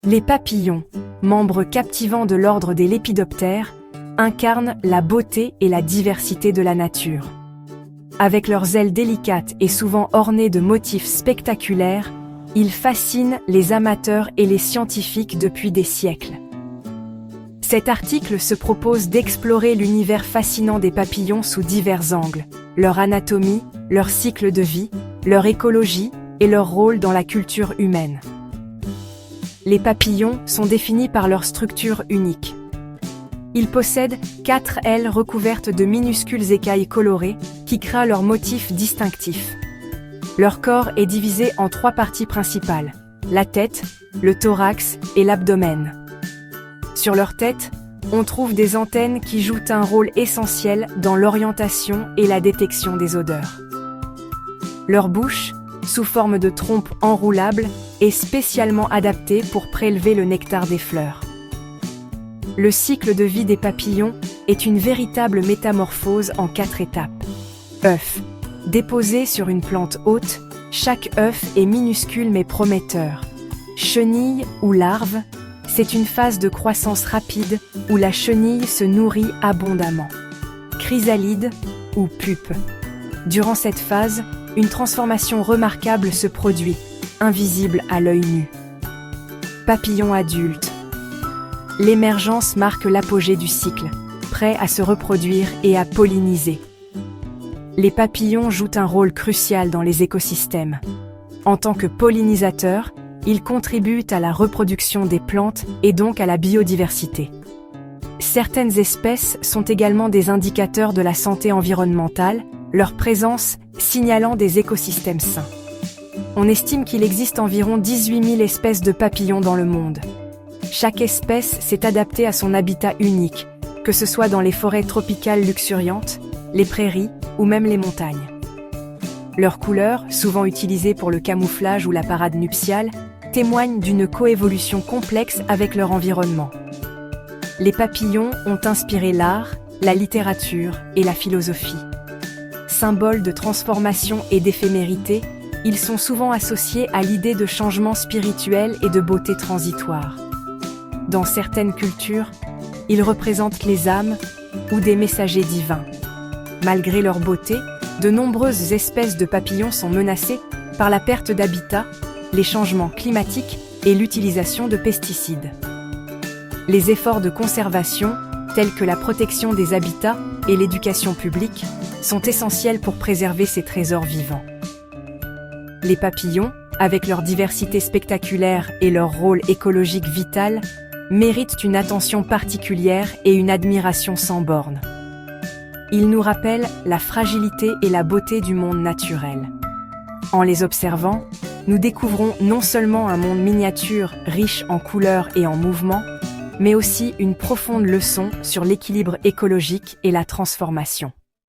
Les papillons, membres captivants de l'ordre des lépidoptères, incarnent la beauté et la diversité de la nature. Avec leurs ailes délicates et souvent ornées de motifs spectaculaires, ils fascinent les amateurs et les scientifiques depuis des siècles. Cet article se propose d'explorer l'univers fascinant des papillons sous divers angles, leur anatomie, leur cycle de vie, leur écologie et leur rôle dans la culture humaine. Les papillons sont définis par leur structure unique. Ils possèdent 4 ailes recouvertes de minuscules écailles colorées qui créent leur motif distinctif. Leur corps est divisé en 3 parties principales, la tête, le thorax et l'abdomen. Sur leur tête, on trouve des antennes qui jouent un rôle essentiel dans l'orientation et la détection des odeurs. Leur bouche, sous forme de trompe enroulable, est spécialement adaptée pour prélever le nectar des fleurs. Le cycle de vie des papillons est une véritable métamorphose en 4 étapes. œuf. Déposé sur une plante haute, chaque œuf est minuscule mais prometteur. Chenille ou larve, c'est une phase de croissance rapide où la chenille se nourrit abondamment. Chrysalide ou pupe. Durant cette phase, une transformation remarquable se produit, invisible à l'œil nu. Papillon adulte. L'émergence marque l'apogée du cycle, prêt à se reproduire et à polliniser. Les papillons jouent un rôle crucial dans les écosystèmes. En tant que pollinisateurs, ils contribuent à la reproduction des plantes et donc à la biodiversité. Certaines espèces sont également des indicateurs de la santé environnementale, leur présence signalant des écosystèmes sains. On estime qu'il existe environ 18 000 espèces de papillons dans le monde. Chaque espèce s'est adaptée à son habitat unique, que ce soit dans les forêts tropicales luxuriantes, les prairies ou même les montagnes. Leurs couleurs, souvent utilisées pour le camouflage ou la parade nuptiale, témoignent d'une coévolution complexe avec leur environnement. Les papillons ont inspiré l'art, la littérature et la philosophie. Symboles de transformation et d'éphémérité, ils sont souvent associés à l'idée de changement spirituel et de beauté transitoire. Dans certaines cultures, ils représentent les âmes ou des messagers divins. Malgré leur beauté, de nombreuses espèces de papillons sont menacées par la perte d'habitat, les changements climatiques et l'utilisation de pesticides. Les efforts de conservation, tels que la protection des habitats et l'éducation publique, sont essentiels pour préserver ces trésors vivants. Les papillons, avec leur diversité spectaculaire et leur rôle écologique vital, méritent une attention particulière et une admiration sans bornes. Ils nous rappellent la fragilité et la beauté du monde naturel. En les observant, nous découvrons non seulement un monde miniature riche en couleurs et en mouvements, mais aussi une profonde leçon sur l'équilibre écologique et la transformation.